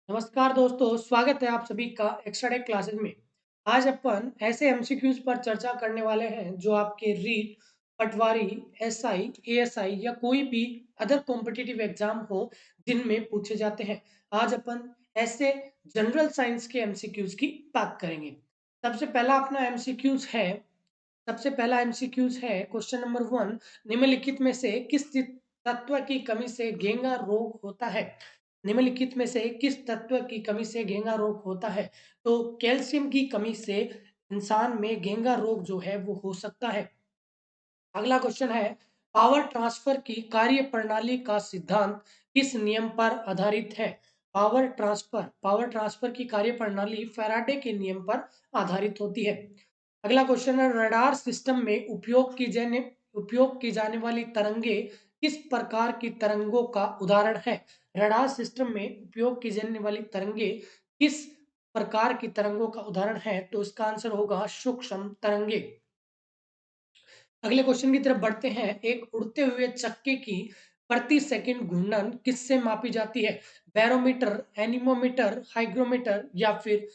नमस्कार दोस्तों, स्वागत है आप सभी का एक्स्ट्रा डे क्लासेस में। आज अपन ऐसे एमसीक्यूज पर चर्चा करने वाले हैं जो आपके रीट, पटवारी, एसआई, एएसआई या कोई भी अदर कॉम्पिटिटिव एग्जाम हो जिनमें पूछे जाते हैं। आज अपन ऐसे जनरल साइंस के एमसीक्यूज की बात करेंगे। सबसे पहला अपना एमसीक्यूज है सबसे पहला एमसीक्यूज है क्वेश्चन नंबर 1। निम्नलिखित में से किस तत्व की कमी से घेंगा रोग होता है? निम्नलिखित में से किस तत्व की कमी से घेंगा रोग होता है? तो कैल्शियम की कमी से इंसान में घेंगा रोग जो है वो हो सकता है। अगला क्वेश्चन है, पावर ट्रांसफर की कार्यप्रणाली का सिद्धांत किस नियम पर आधारित है? पावर ट्रांसफर की कार्यप्रणाली फैराडे के नियम पर आधारित होती है। अगला क्वेश्चन है, रडार सिस्टम में उपयोग की जाने वाली तरंगे किस प्रकार की तरंगों का उदाहरण है? रडार सिस्टम में उपयोग की जाने वाली तरंगे किस प्रकार की तरंगों का उदाहरण है? तो इसका आंसर होगा सूक्ष्म तरंगे। अगले क्वेश्चन की तरफ बढ़ते हैं। एक उड़ते हुए चक्के की प्रति सेकंड घूर्णन किससे मापी जाती है? बैरोमीटर, एनीमोमीटर, हाइग्रोमीटर या फिर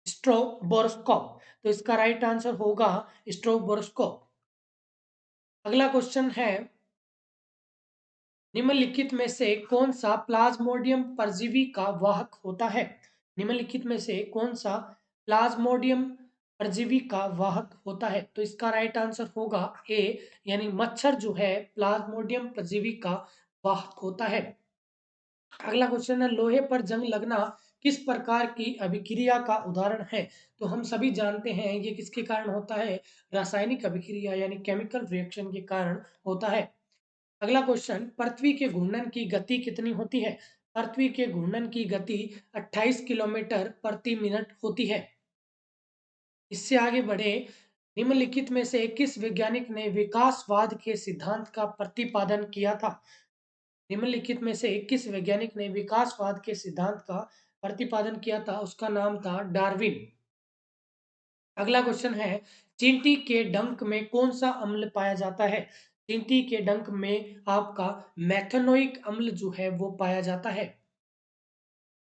स्ट्रोबोस्कोप? तो इसका राइट आंसर होगा स्ट्रोबोस्कोप। अगला क्वेश्चन है, निम्नलिखित में से कौन सा प्लाज्मोडियम परजीवी का वाहक होता है? निम्नलिखित में से कौन सा प्लाज्मोडियम परजीवी का वाहक होता है? तो इसका राइट आंसर होगा ए, यानी मच्छर जो है प्लाज्मोडियम परजीवी का वाहक होता है। अगला क्वेश्चन है, लोहे पर जंग लगना किस प्रकार की अभिक्रिया का उदाहरण है? तो हम सभी जानते हैं ये किसके कारण होता है, रासायनिक अभिक्रिया यानी केमिकल रिएक्शन के कारण होता है। अगला क्वेश्चन, पृथ्वी के घूर्णन की गति कितनी होती है? पृथ्वी के घूर्णन की गति 28 किलोमीटर प्रति मिनट होती है। इससे आगे बढ़े, निम्नलिखित में से किस वैज्ञानिक ने विकासवाद के सिद्धांत का प्रतिपादन किया था? निम्नलिखित में से किस वैज्ञानिक ने विकासवाद के सिद्धांत का प्रतिपादन किया था? उसका नाम था डार्विन। अगला क्वेश्चन है, चींटी के डंक में कौन सा अम्ल पाया जाता है? चींटी के डंक में आपका मेथनोइक अम्ल जो है वो पाया जाता है।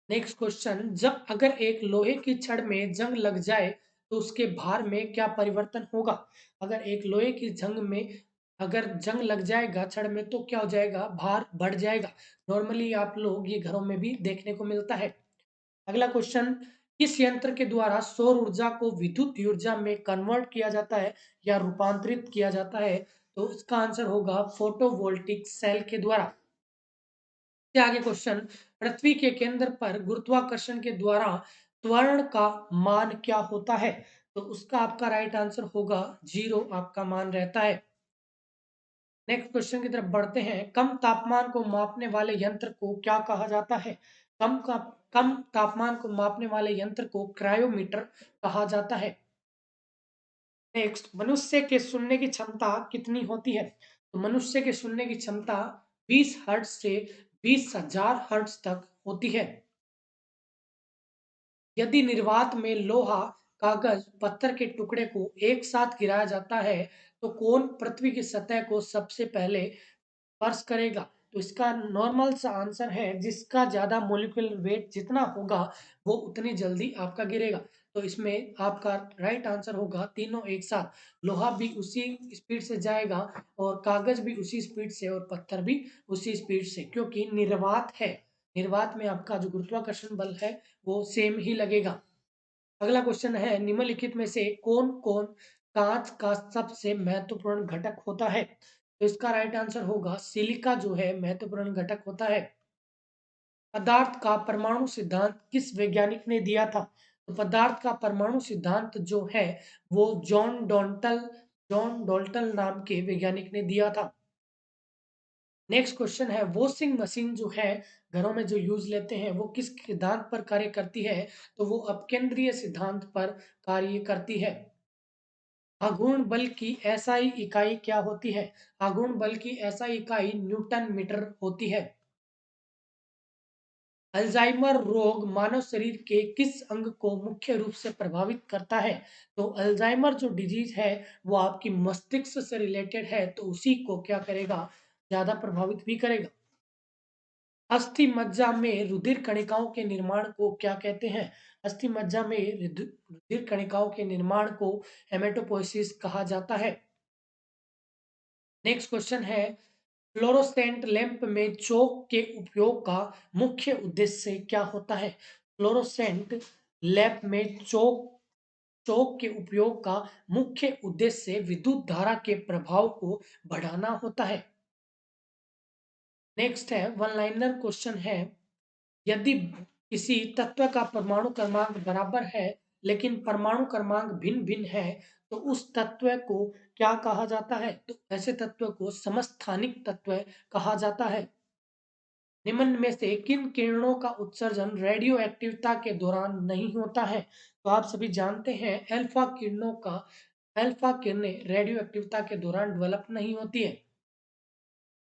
नेक्स्ट क्वेश्चन, जब अगर एक लोहे की छड़ में जंग लग जाए तो उसके भार में क्या परिवर्तन होगा? अगर एक लोहे की जंग में अगर जंग लग जाएगा छड़ में तो क्या हो जाएगा, भार बढ़ जाएगा। नॉर्मली आप लोग ये घरों में भी देखने को मिलता है। अगला क्वेश्चन, किस यंत्र के द्वारा सौर ऊर्जा को विद्युत ऊर्जा में कन्वर्ट किया जाता है या रूपांतरित किया जाता है? तो इसका आंसर होगा फोटोवोल्टिक सेल के द्वारा। इससे आगे क्वेश्चन, पृथ्वी के केंद्र पर गुरुत्वाकर्षण के द्वारा त्वरण का मान क्या होता है? तो उसका आपका राइट आंसर होगा 0 आपका मान रहता है। नेक्स्ट क्वेश्चन की तरफ बढ़ते हैं। कम तापमान को मापने वाले यंत्र को क्या कहा जाता है? कम का कम तापमान को मापने वाले यंत्र को क्रायोमीटर कहा जाता है। नेक्स्ट, मनुष्य के सुनने की क्षमता कितनी होती है? तो मनुष्य के सुनने की क्षमता 20 हर्ट्ज से 20,000 हर्ट्ज तक होती है। यदि निर्वात में लोहा, कागज, पत्थर के टुकड़े को एक साथ गिराया जाता है तो कौन पृथ्वी की सतह को सबसे पहले स्पर्श करेगा? तो इसका नॉर्मल सा आंसर है, जिसका ज़्यादा मॉलिक्यूलर वेट जितना होगा वो उतनी जल्दी आपका गिरेगा। तो इसमें आपका राइट आंसर होगा तीनों एक साथ। लोहा भी उसी स्पीड से जाएगा और कागज भी उसी स्पीड से और पत्थर भी उसी स्पीड से, क्योंकि निर्वात है। निर्वात में आपका जो गुरुत्वाकर्षण बल है वो सेम ही लगेगा। अगला क्वेश्चन है, निम्नलिखित में से कौन-कौन कांच का सबसे महत्वपूर्ण घटक होता है? तो इसका राइट आंसर होगा सिलिका जो है महत्वपूर्ण घटक होता है। पदार्थ का परमाणु सिद्धांत किस वैज्ञानिक ने दिया था? तो पदार्थ का परमाणु सिद्धांत जो है वो जॉन डॉल्टन नाम के वैज्ञानिक ने दिया था। नेक्स्ट क्वेश्चन है, वॉशिंग मशीन जो है घरों में जो यूज लेते हैं वो किस सिद्धांत पर कार्य करती है? तो वो अपकेंद्रीय सिद्धांत पर कार्य करती है। आघूर्ण बल की एसआई इकाई क्या होती है? आघूर्ण बल की एसआई इकाई न्यूटन मीटर होती है। अल्जाइमर रोग मानव शरीर के किस अंग को मुख्य रूप से प्रभावित करता है? तो अल्जाइमर जो डिजीज है वो आपकी मस्तिष्क से रिलेटेड है, तो उसी को क्या करेगा, ज्यादा प्रभावित भी करेगा। अस्थि मज्जा में रुधिर कणिकाओं के निर्माण को क्या कहते हैं? अस्थि मज्जा में रुधिर कणिकाओं के निर्माण को हेमेटोपोइसिस कहा जाता है। नेक्स्ट क्वेश्चन है, फ्लोरोसेंट लैंप में चौक के उपयोग का मुख्य उद्देश्य क्या होता है? फ्लोरोसेंट लैंप में चौक के उपयोग का मुख्य उद्देश्य विद्युत धारा के प्रभाव को बढ़ाना होता है। नेक्स्ट है, वन लाइनर क्वेश्चन है, यदि किसी तत्व का परमाणु क्रमांक बराबर है लेकिन परमाणु क्रमांक भिन्न भिन्न है तो उस तत्व को क्या कहा जाता है? तो ऐसे तत्व को समस्थानिक तत्व कहा जाता है। निम्न में से किन किरणों का उत्सर्जन रेडियो एक्टिविता के दौरान नहीं होता है? तो आप सभी जानते हैं अल्फा किरणें रेडियो एक्टिविता के दौरान डेवलप नहीं होती है।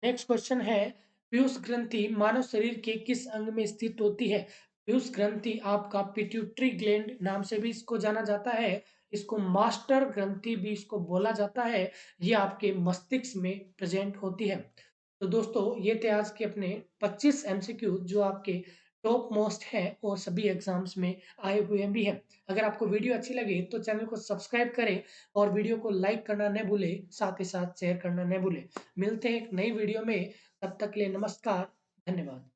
नेक्स्ट क्वेश्चन है, पीयूष ग्रंथि मानव शरीर के किस अंग में स्थित होती है? पीयूष ग्रंथि आपका पिट्यूटरी ग्लैंड नाम से भी इसको जाना जाता है, इसको मास्टर ग्रंथि भी इसको बोला जाता है। ये आपके मस्तिष्क में प्रेजेंट होती है। तो दोस्तों ये थे आज के अपने 25 एमसीक्यू जो आपके टॉप मोस्ट है और सभी एग्जाम्स में आए हुए भी हैं। अगर आपको वीडियो अच्छी लगे तो चैनल को सब्सक्राइब करें और वीडियो को लाइक करना न भूलें, साथ ही साथ शेयर करना न भूलें। मिलते हैं एक नई वीडियो में, तब तक के लिए नमस्कार, धन्यवाद।